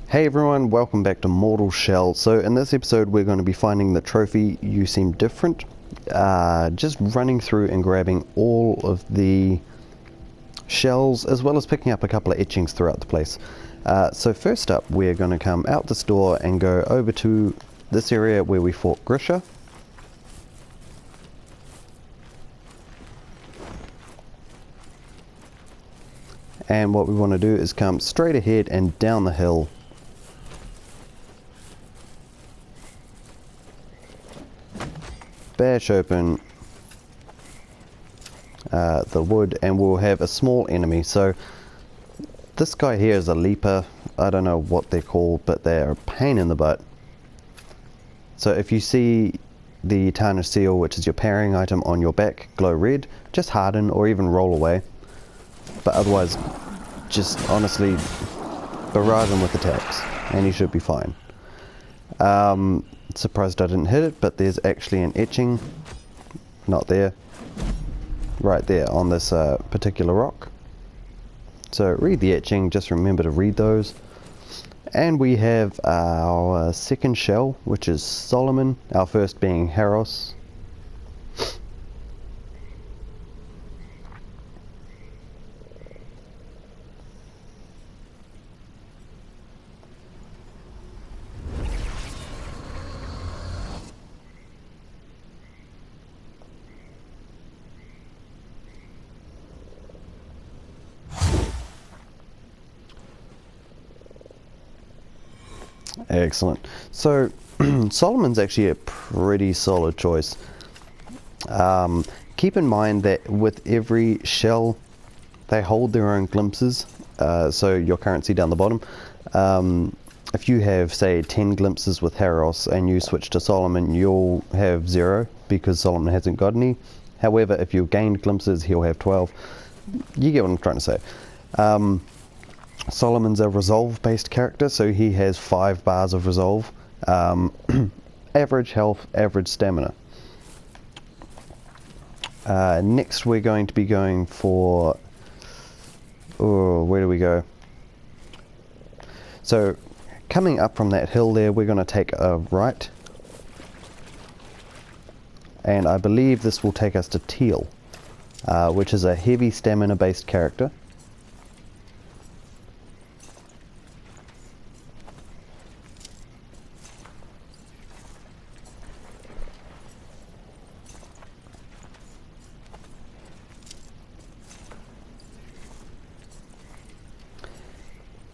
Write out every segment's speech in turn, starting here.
Hey everyone, welcome back to Mortal Shell. So in this episode we're going to be finding the trophy You Seem Different. Just running through and grabbing all of the shells as well as picking up a couple of etchings throughout the place. So first up we're going to come out this door and go over to this area where we fought Grisha. And what we want to do is come straight ahead and down the hill. Bash open the wood and we'll have a small enemy. So this guy here is a leaper. I don't know what they're called, but they're a pain in the butt. So if you see the tarnished seal, which is your parrying item, on your back glow red, just harden or even roll away. But otherwise, just honestly barrage him with attacks and he should be fine. Surprised I didn't hit it, but there's actually an etching, not there, right there on this particular rock. So read the etching, just remember to read those. And we have our second shell, which is Solomon, our first being Haros. Excellent. So Solomon's actually a pretty solid choice. Keep in mind that with every shell they hold their own glimpses, so your currency down the bottom. If you have say 10 glimpses with Haros and you switch to Solomon, you'll have 0 because Solomon hasn't got any. However, if you've gained glimpses, he'll have 12. You get what I'm trying to say. Solomon's a resolve based character, so he has 5 bars of resolve, average health, average stamina. Next we're going to be going for, where do we go? So coming up from that hill there, we're going to take a right, and I believe this will take us to Teal, which is a heavy stamina based character.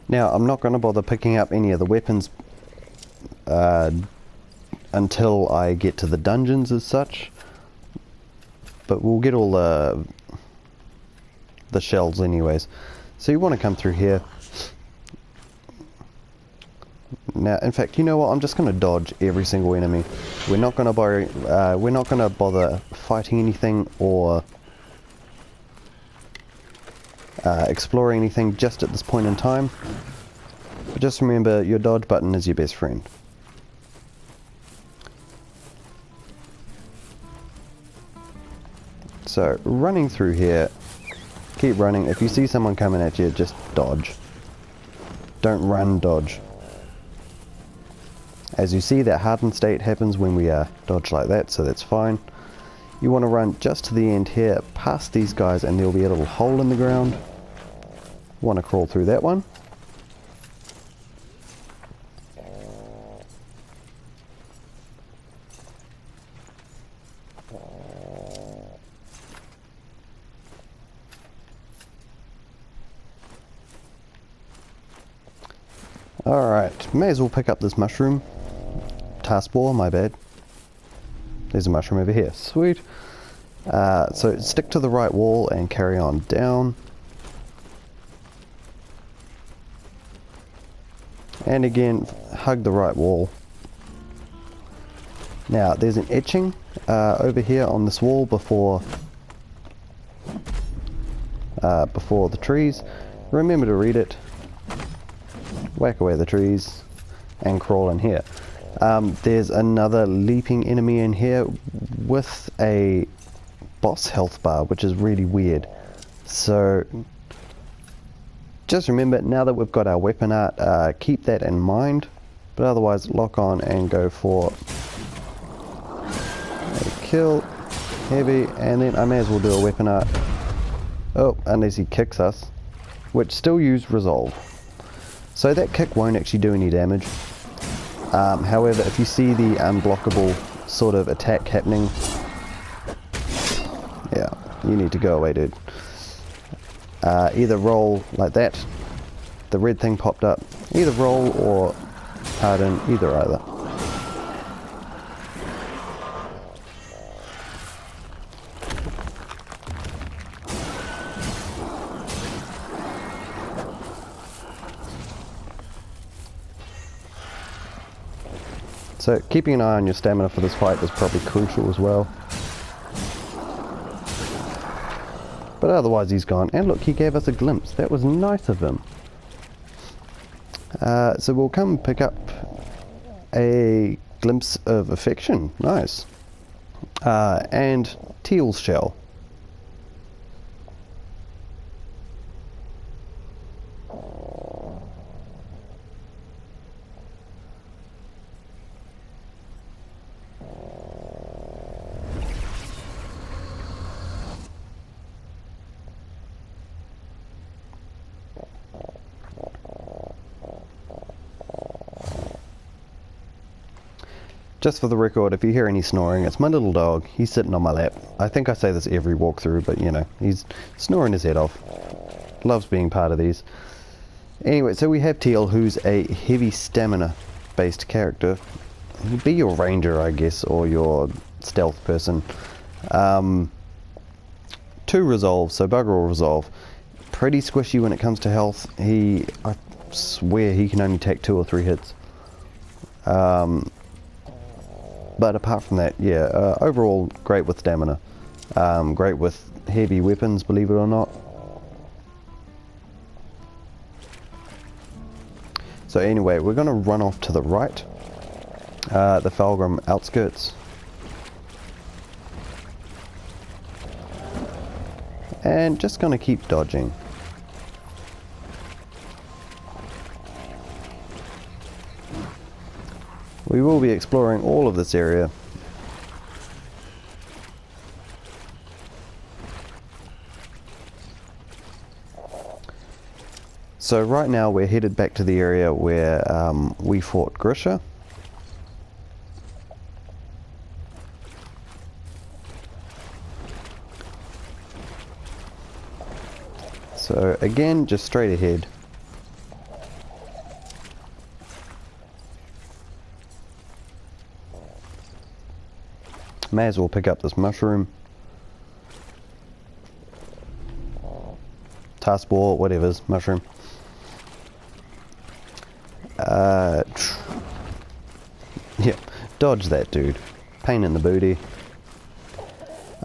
Now, I'm not going to bother picking up any of the weapons until I get to the dungeons as such, but we'll get all the shells anyways. So you want to come through here. Now, in fact, you know what? I'm just going to dodge every single enemy. We're not going to bother fighting anything or exploring anything just at this point in time. But just remember, your dodge button is your best friend. So running through here, keep running. If you see someone coming at you, just dodge. Don't run, dodge. As you see, that hardened state happens when we dodge like that, so that's fine. You want to run just to the end here, past these guys, and there'll be a little hole in the ground. Want to crawl through that one. Alright, may as well pick up this mushroom. Taskbar, my bad. There's a mushroom over here. Sweet. So stick to the right wall and carry on down. And again, hug the right wall. Now, there's an etching over here on this wall before the trees. Remember to read it. Whack away the trees and crawl in here. There's another leaping enemy in here with a boss health bar, which is really weird. So just remember, now that we've got our weapon art, keep that in mind. But otherwise, lock on and go for a kill, heavy, and then I may as well do a weapon art. Oh, unless he kicks us, which still use resolve. So that kick won't actually do any damage. However, if you see the unblockable sort of attack happening, yeah, you need to go away, dude. Either roll like that, the red thing popped up, either roll or harden, either. So keeping an eye on your stamina for this fight is probably crucial as well. But otherwise he's gone. And look, he gave us a glimpse. That was nice of him. So we'll come pick up a glimpse of affection. Nice. And Teal's shell. Just for the record, if you hear any snoring, it's my little dog. He's sitting on my lap. I think I say this every walkthrough, but you know, he's snoring his head off. Loves being part of these. Anyway, so we have Teal, who's a heavy stamina based character. He'd be your ranger, I guess, or your stealth person. 2 resolve, so bugger all resolve. Pretty squishy when it comes to health. I swear he can only take 2 or 3 hits. But apart from that, yeah, overall great with stamina. Great with heavy weapons, believe it or not. So anyway, we're going to run off to the right. The Falgrim outskirts. And just going to keep dodging. We will be exploring all of this area. So right now we're headed back to the area where we fought Grisha. So again, just straight ahead. May as well pick up this mushroom. Taskball, whatever's, mushroom. Yeah, dodge that dude. Pain in the booty.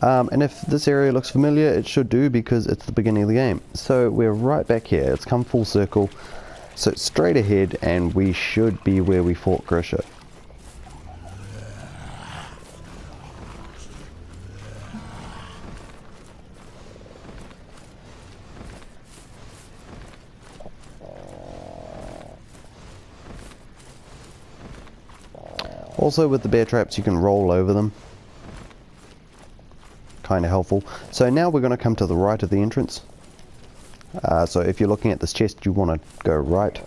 And if this area looks familiar, it should do because it's the beginning of the game. So we're right back here. It's come full circle. So straight ahead and we should be where we fought Grisha. Also with the bear traps you can roll over them. Kind of helpful. So now we're going to come to the right of the entrance. So if you're looking at this chest you want to go right.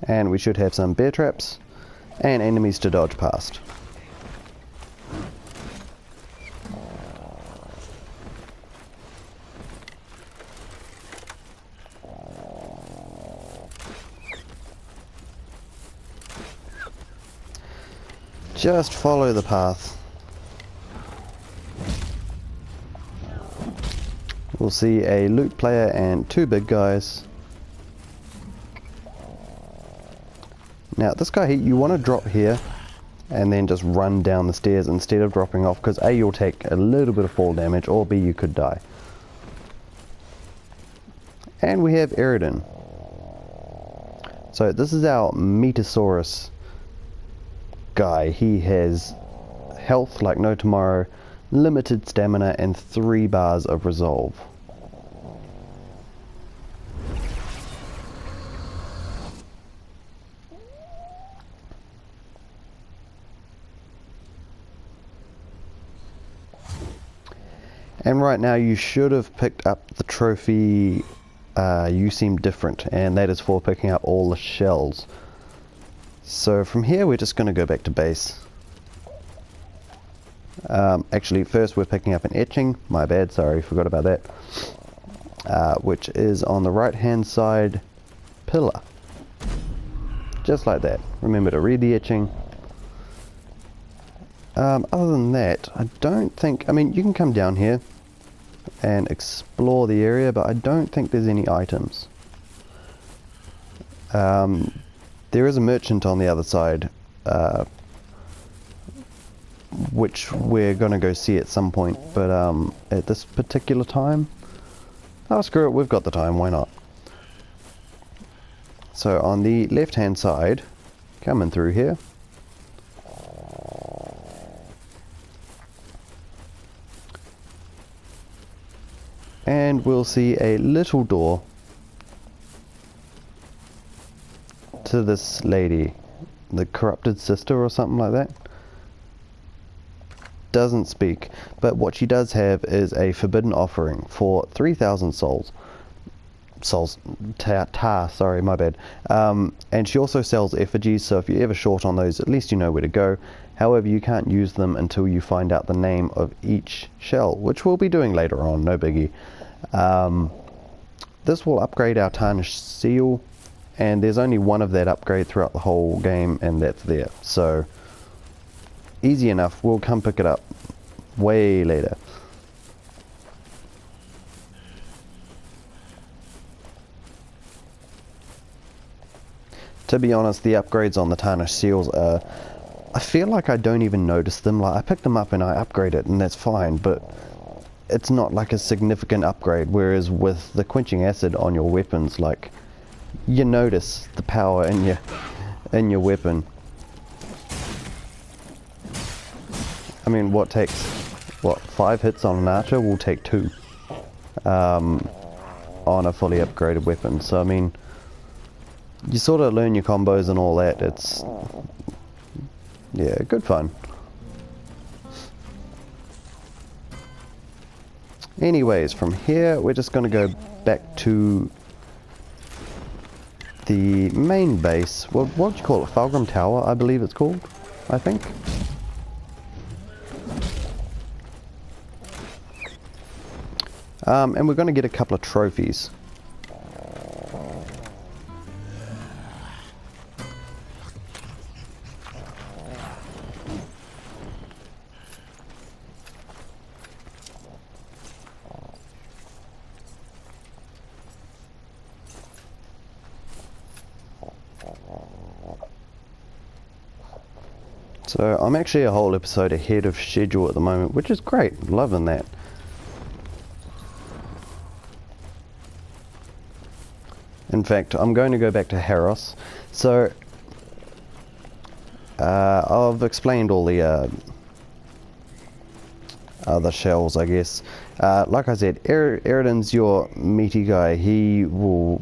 And we should have some bear traps and enemies to dodge past. Just follow the path. We'll see a loot player and 2 big guys. Now this guy here, you want to drop here and then just run down the stairs instead of dropping off, because A, you'll take a little bit of fall damage, or B, you could die. And we have Eridan. So this is our Metasaurus guy. He has health like no tomorrow, limited stamina, and 3 bars of resolve. And right now you should have picked up the trophy, You Seem Different, and that is for picking up all the shells. So from here we're just going to go back to base. Actually first we're picking up an etching, my bad, sorry, forgot about that, which is on the right hand side pillar. Just like that. Remember to read the etching. Other than that, I don't think, I mean, you can come down here and explore the area, but I don't think there's any items. There is a merchant on the other side, which we're going to go see at some point, but at this particular time, oh screw it, we've got the time, why not? So on the left hand side, coming through here, and we'll see a little door to this lady, the corrupted sister or something like that. Doesn't speak, but what she does have is a forbidden offering for 3,000 souls. Sorry, my bad. And she also sells effigies, so if you're ever short on those, at least you know where to go. However, you can't use them until you find out the name of each shell, which we'll be doing later on, no biggie. This will upgrade our tarnished seal, and there's only one of that upgrade throughout the whole game, and that's there. So, easy enough, we'll come pick it up way later. To be honest, the upgrades on the tarnished seals are, I feel like I don't even notice them. Like, I pick them up and I upgrade it and that's fine, but it's not like a significant upgrade, whereas with the quenching acid on your weapons, like, you notice the power in your weapon. I mean, what takes 5 hits on an archer will take 2 on a fully upgraded weapon. So I mean, you sort of learn your combos and all that. It's, yeah, good fun. Anyways, from here we're just going to go back to the main base. What do you call it? Fulgrim Tower, I believe it's called, I think. And we're going to get a couple of trophies. So I'm actually a whole episode ahead of schedule at the moment, which is great, loving that. In fact, I'm going to go back to Harros. So I've explained all the other shells, I guess. Like I said, Eridan's your meaty guy. He will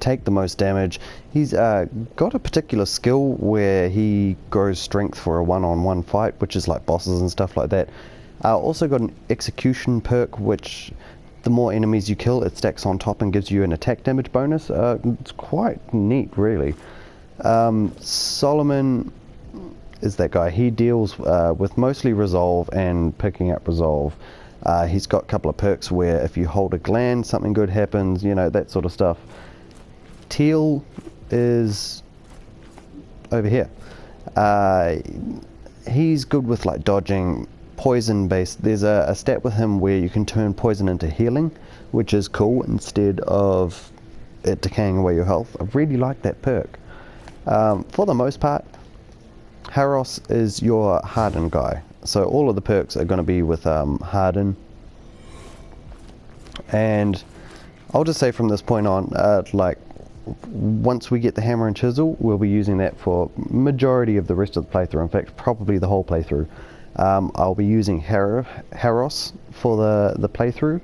take the most damage. He's got a particular skill where he grows strength for a one-on-one fight, which is like bosses and stuff like that. Also got an execution perk, which the more enemies you kill, it stacks on top and gives you an attack damage bonus. It's quite neat, really. Solomon is that guy. He deals with mostly resolve and picking up resolve. He's got a couple of perks where if you hold a gland, something good happens, you know, that sort of stuff. Teal is over here. He's good with like dodging, poison based. There's a stat with him where you can turn poison into healing, which is cool instead of it decaying away your health. I really like that perk. For the most part, Harros is your harden guy, so all of the perks are going to be with harden, and I'll just say from this point on, like, once we get the hammer and chisel, we'll be using that for majority of the rest of the playthrough. In fact, probably the whole playthrough. I'll be using Harros for the playthrough.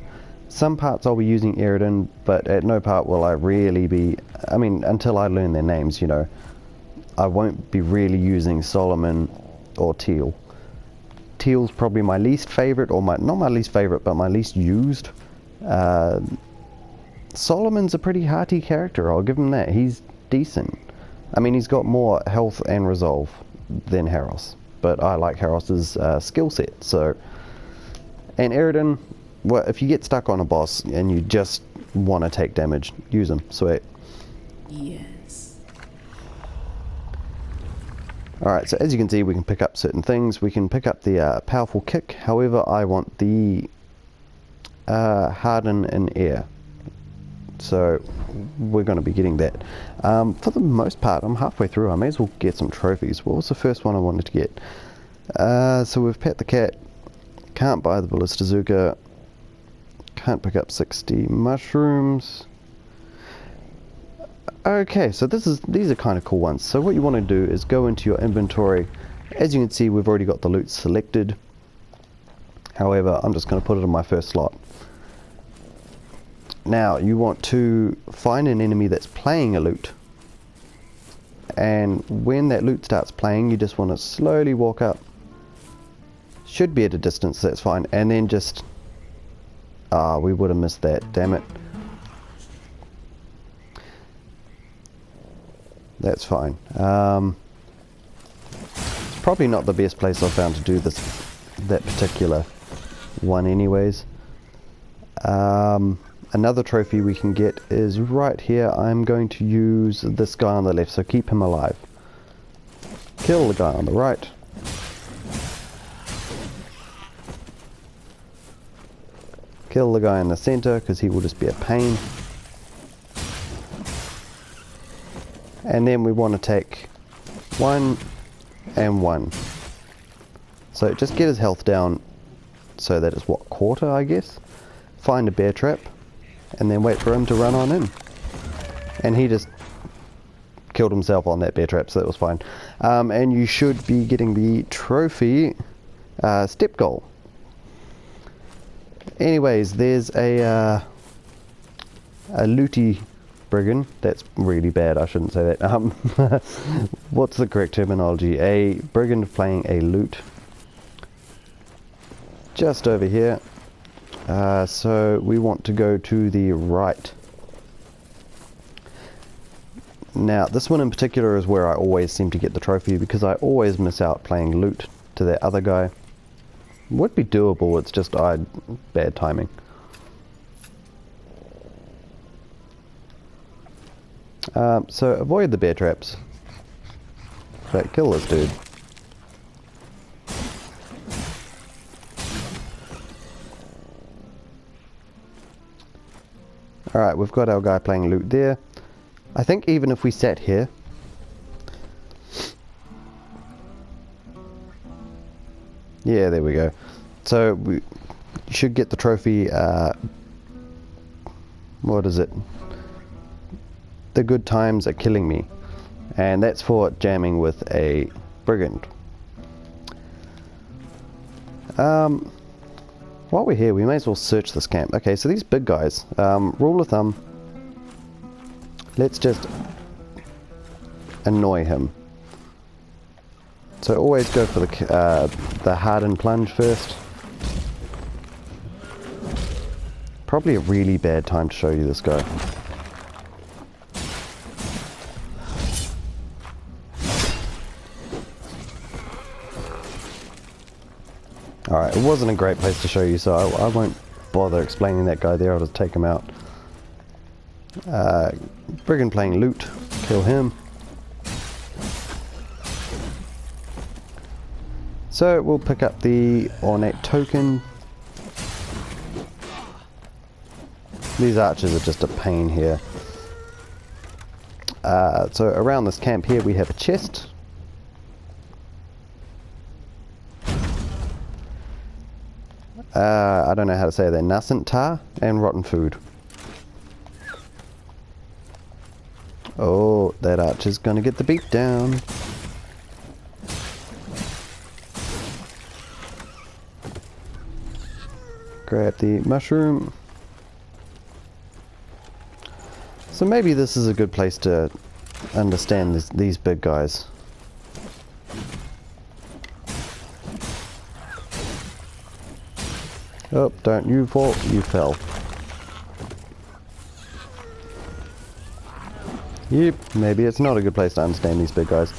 Some parts I'll be using Eridan, but at no part will I really be, I mean, until I learn their names, you know, I won't be really using Solomon or Teal. Teal's probably my least favorite, or not my least favorite, but my least used. Solomon's a pretty hearty character, I'll give him that. He's decent. I mean, he's got more health and resolve than Harros, but I like Harros's skill set, so. And Eridan, well, if you get stuck on a boss and you just want to take damage, use him. Sweet. Yes. Alright, so as you can see, we can pick up certain things. We can pick up the powerful kick. However, I want the harden in air. So we're going to be getting that. For the most part, I'm halfway through. I may as well get some trophies. What was the first one I wanted to get? So we've pet the cat. Can't buy the Ballistazuka. Can't pick up 60 mushrooms. Okay, so these are kind of cool ones. So what you want to do is go into your inventory. As you can see, we've already got the loot selected. However, I'm just going to put it in my first slot. Now, you want to find an enemy that's playing a loot. And when that loot starts playing, you just want to slowly walk up. Should be at a distance, that's fine. And then just... Ah, we would have missed that, damn it. That's fine. It's probably not the best place I've found to do that particular one anyways. Another trophy we can get is right here. I'm going to use this guy on the left, so keep him alive. Kill the guy on the right. Kill the guy in the center, because he will just be a pain. And then we want to take 1 and 1. So just get his health down so that it's what, quarter, I guess. Find a bear trap and then wait for him to run on in. And he just killed himself on that bear trap, so that was fine. And you should be getting the trophy step goal. Anyways, there's a looty brigand. That's really bad, I shouldn't say that. What's the correct terminology? A brigand playing a loot. Just over here. So we want to go to the right. Now, this one in particular is where I always seem to get the trophy, because I always miss out playing loot to that other guy. Would be doable, it's just bad timing. So avoid the bear traps. But kill this dude. Alright, we've got our guy playing loot there. I think even if we sat here... Yeah, there we go. So we should get the trophy, what is it? The good times are killing me. And that's for jamming with a brigand. While we're here, we may as well search this camp. Okay, so these big guys, rule of thumb, let's just annoy him. So always go for the hardened plunge first. Probably a really bad time to show you this guy. Alright, it wasn't a great place to show you, so I won't bother explaining that guy there. I'll just take him out. Brigand playing loot. Kill him. So we'll pick up the ornate token. These archers are just a pain here. So around this camp here we have a chest. I don't know how to say that. Nascent tar and rotten food. Oh, that archer's gonna get the beat down. Grab the mushroom. So maybe this is a good place to understand these big guys. Oh, don't you fall, you fell. Yep, maybe it's not a good place to understand these big guys.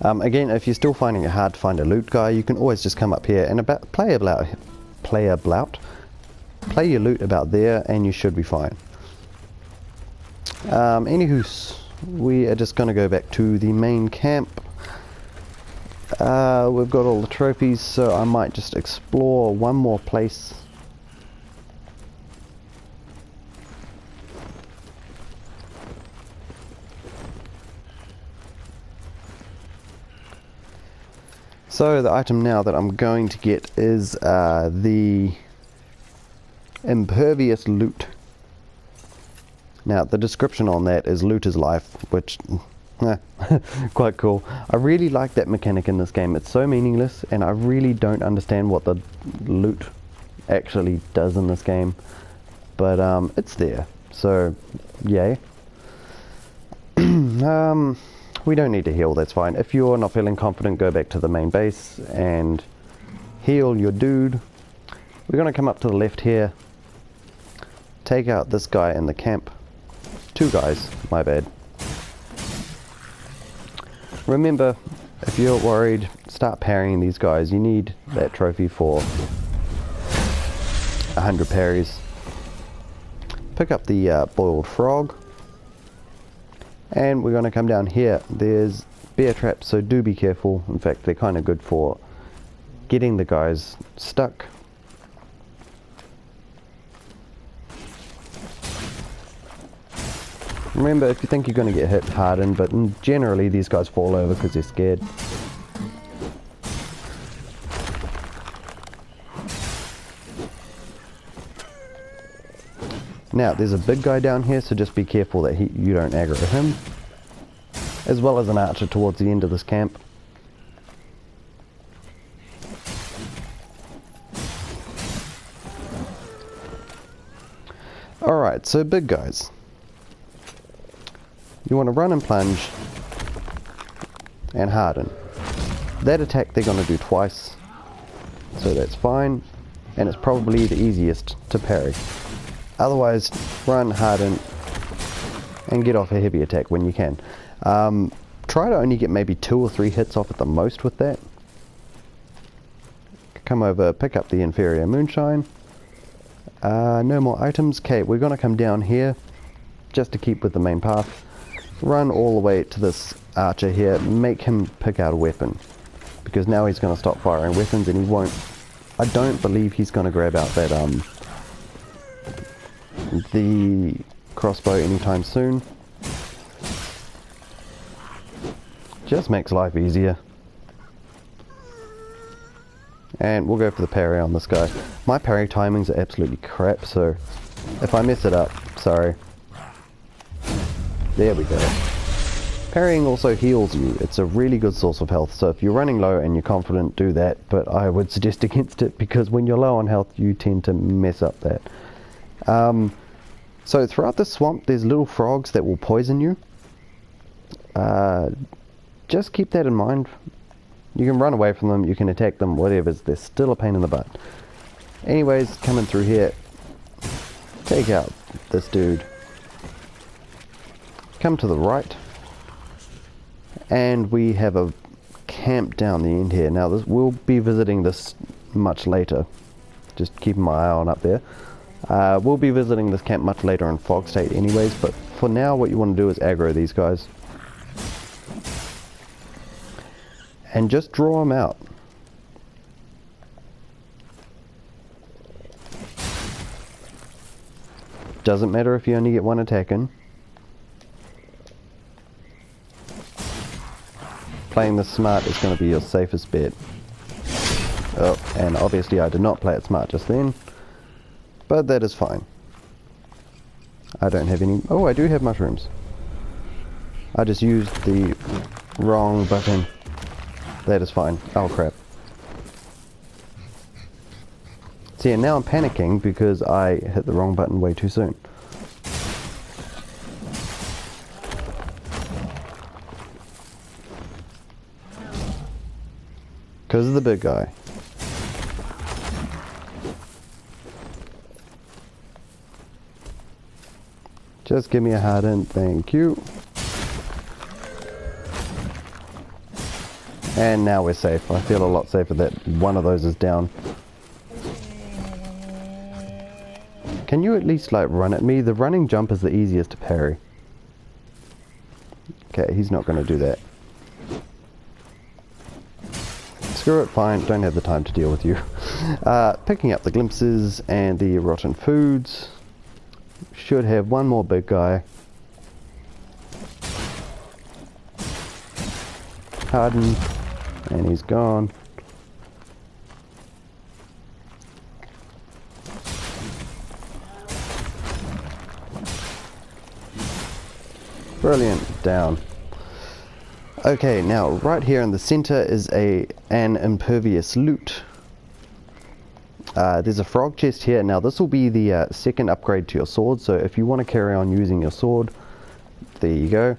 Again, if you're still finding it hard to find a loot guy, you can always just come up here and play your loot about there, and you should be fine. Anywho, we are just going to go back to the main camp. We've got all the trophies, so I might just explore one more place. So the item now that I'm going to get is the impervious loot. Now the description on that is loot is life, which quite cool. I really like that mechanic in this game. It's so meaningless, and I really don't understand what the loot actually does in this game, but it's there, so yay. We don't need to heal, that's fine. If you're not feeling confident, go back to the main base and heal your dude. We're going to come up to the left here, take out this guy in the camp. Two guys, my bad. Remember, if you're worried, start parrying these guys. You need that trophy for 100 parries. Pick up the boiled frog. And we're going to come down here. There's bear traps, so do be careful. In fact, they're kind of good for getting the guys stuck. Remember, if you think you're going to get hit, harden, but generally these guys fall over because they're scared. Now, there's a big guy down here, so just be careful that you don't aggro him. As well as an archer towards the end of this camp. Alright, so big guys. You want to run and plunge and harden. That attack they're going to do twice, so that's fine, and it's probably the easiest to parry. Otherwise, run, harden, and get off a heavy attack when you can. Try to only get maybe 2 or 3 hits off at the most with that. Come over, pick up the inferior moonshine. No more items. Okay, we're going to come down here just to keep with the main path. Run all the way to this archer here. Make him pick out a weapon, because now he's going to stop firing weapons, and he won't. I don't believe he's going to grab out that the crossbow anytime soon. Just makes life easier. And we'll go for the parry on this guy. My parry timings are absolutely crap, so if I mess it up, sorry. There we go. Parrying also heals you. It's a really good source of health, so if you're running low and you're confident, do that, but I would suggest against it, because when you're low on health you tend to mess up that. So throughout the swamp there's little frogs that will poison you. Just keep that in mind. You can run away from them, you can attack them, whatever, they're still a pain in the butt. Anyways, coming through here, take out this dude. Come to the right, and we have a camp down the end here. Now we'll be visiting this much later, just keeping my eye on up there. We'll be visiting this camp much later in Fog State anyways, but for now what you want to do is aggro these guys. And just draw them out. Doesn't matter if you only get one attack in. Playing this smart is going to be your safest bet. Oh, and obviously I did not play it smart just then. But that is fine. I don't have any... Oh, I do have mushrooms. I just used the wrong button. That is fine. Oh crap. See, and now I'm panicking because I hit the wrong button way too soon. Because of the big guy. Just give me a hardened, thank you. And now we're safe. I feel a lot safer that one of those is down. Can you at least like run at me? The running jump is the easiest to parry. Okay, he's not going to do that. Screw it, fine, don't have the time to deal with you. Picking up the glimpses and the rotten foods. Should have one more big guy. Harden, and he's gone. Brilliant, down. Okay, now right here in the center is an impervious loot. There's a frog chest here. Now this will be the second upgrade to your sword, so if you want to carry on using your sword, there you go.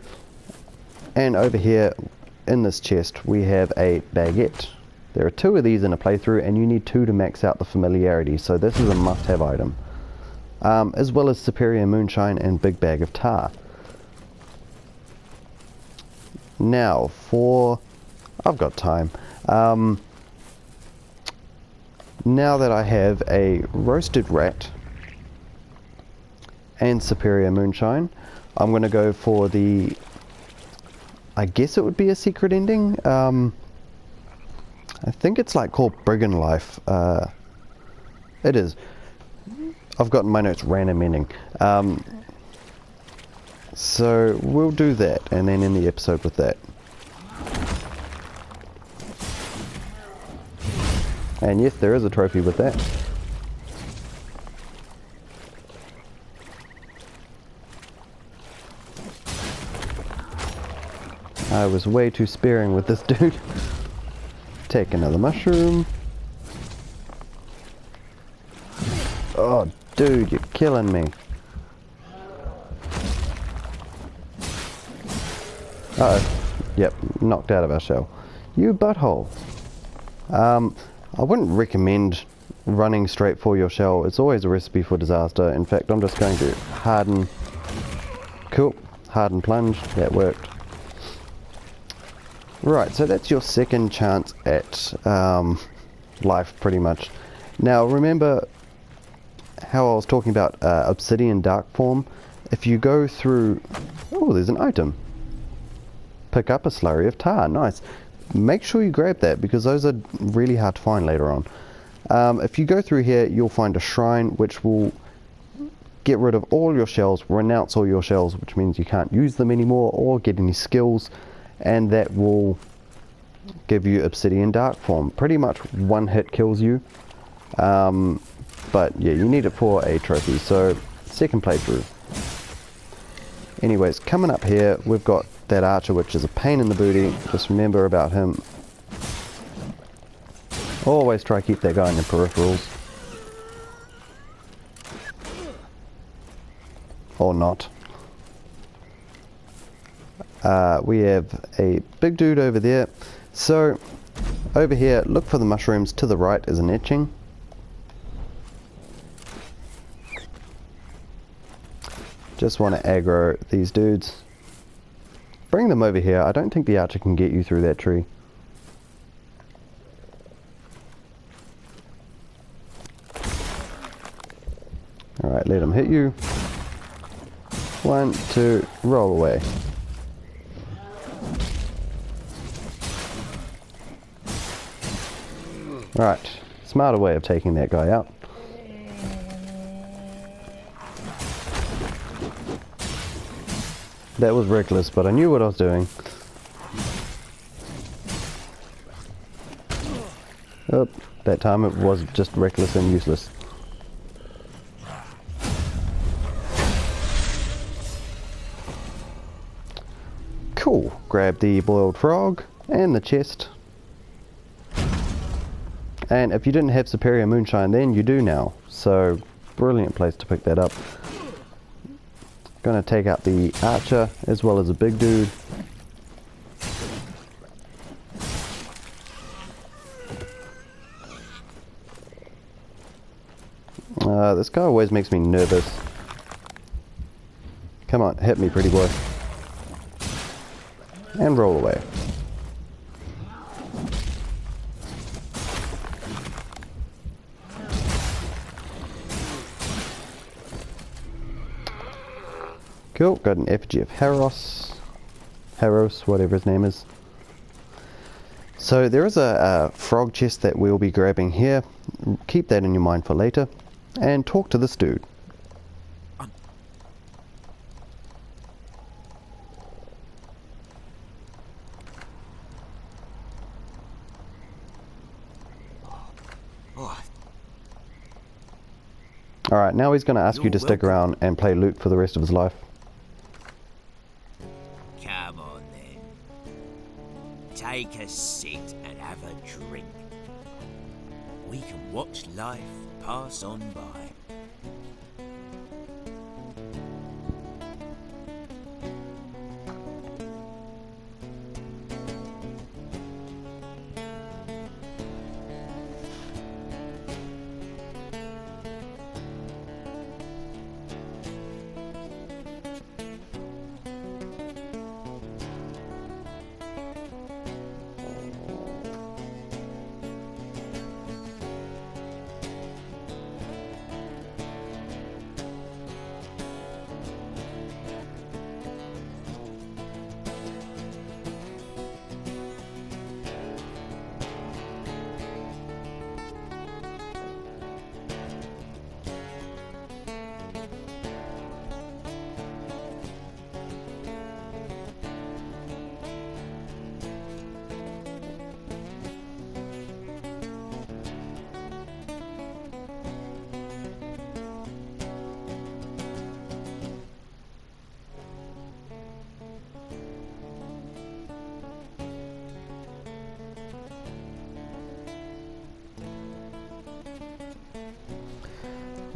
And over here in this chest we have a baguette. There are 2 of these in a playthrough and you need 2 to max out the familiarity, so this is a must-have item. As well as superior moonshine and big bag of tar. Now for... I've got time. Now that I have a roasted rat and superior moonshine, I'm going to go for the... I guess it would be a secret ending. I think it's like called Brigand Life. It is. I've got in my notes random ending. So we'll do that and then end the episode with that. And yes, there is a trophy with that. I was way too sparing with this dude. Take another mushroom. Oh, dude, you're killing me. Uh-oh. Yep, knocked out of our shell. You butthole. I wouldn't recommend running straight for your shell. It's always a recipe for disaster. In fact, I'm just going to harden. Cool. Harden plunge. That worked. Right, so that's your second chance at life, pretty much. Now, remember how I was talking about obsidian dark form? If you go through... Oh, there's an item. Pick up a slurry of tar. Nice. Make sure you grab that because those are really hard to find later on. If you go through here, you'll find a shrine which will get rid of all your shells, renounce all your shells, which means you can't use them anymore or get any skills, and that will give you obsidian dark form. Pretty much one hit kills you, but yeah, you need it for a trophy. So second playthrough. Anyways, coming up here we've got that archer, which is a pain in the booty. Just remember about him. Always try to keep that guy in your peripherals. Or not. We have a big dude over there. So, over here, look for the mushrooms. To the right is an etching. Just want to aggro these dudes. Bring them over here. I don't think the archer can get you through that tree. Alright, let him hit you. 1, 2, roll away. Right, smarter way of taking that guy out. That was reckless, but I knew what I was doing. Oh, that time it was just reckless and useless. Cool. Grab the boiled frog and the chest. And if you didn't have superior moonshine then, you do now. So, brilliant place to pick that up. Gonna take out the archer as well as a big dude. This guy always makes me nervous. Come on, hit me, pretty boy. And roll away. Cool, got an effigy of Haros, whatever his name is. So there is a frog chest that we'll be grabbing here. Keep that in your mind for later. And talk to this dude. Alright, now he's going to ask you to stick around and play loot for the rest of his life. Come on then. Take a seat and have a drink. We can watch life pass on by.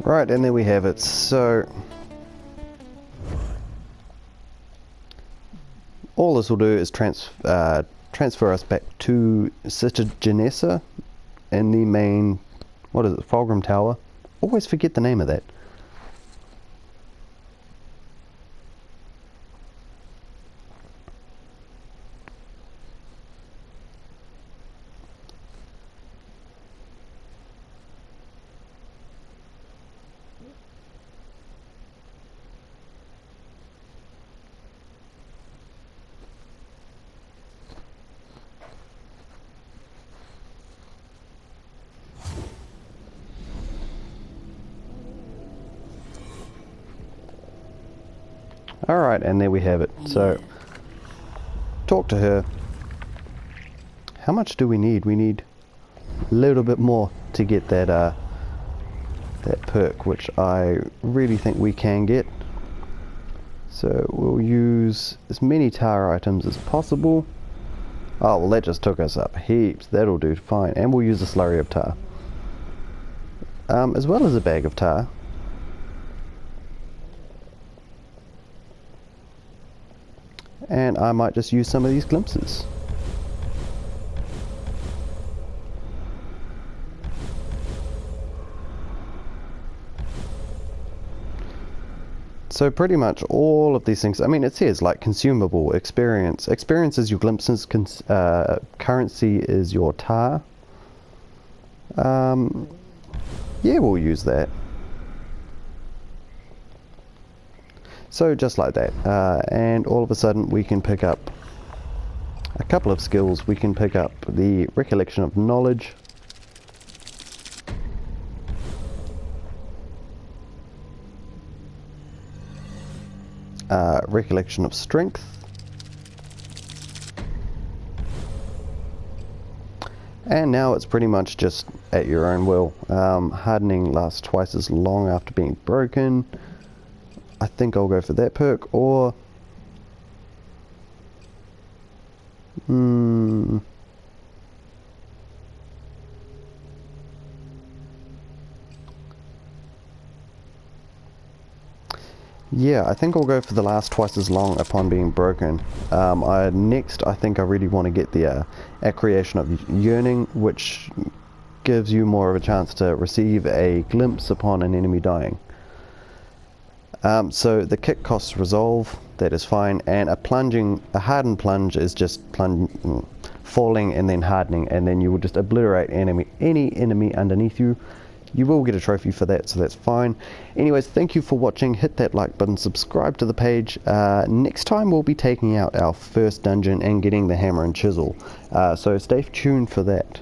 Right, and there we have it. So all this will do is transfer us back to Sister Janessa in the main, what is it, Fulgrim Tower. Always forget the name of that. Alright, and there we have it. So, talk to her. How much do we need? We need a little bit more to get that that perk, which I really think we can get. So we'll use as many tar items as possible. Oh, well that just took us up heaps. That'll do fine. And we'll use a slurry of tar. As well as a bag of tar. And I might just use some of these glimpses. So pretty much all of these things, I mean it says like consumable, experience. Experience is your glimpses, currency is your tar. Yeah, we'll use that. So just like that, and all of a sudden we can pick up a couple of skills. We can pick up the recollection of knowledge, recollection of strength, and now it's pretty much just at your own will. Hardening lasts twice as long after being broken. I think I'll go for that perk, or Hmm. Yeah, I think I'll go for the last twice as long upon being broken. Next, I think I really want to get the Accretion of Yearning, which gives you more of a chance to receive a glimpse upon an enemy dying. So the kick costs resolve, that is fine, and a hardened plunge is just falling and then hardening, and then you will just obliterate any enemy underneath you. You will get a trophy for that, so that's fine. Anyways, thank you for watching. Hit that like button, subscribe to the page. Next time we'll be taking out our first dungeon and getting the hammer and chisel. So stay tuned for that.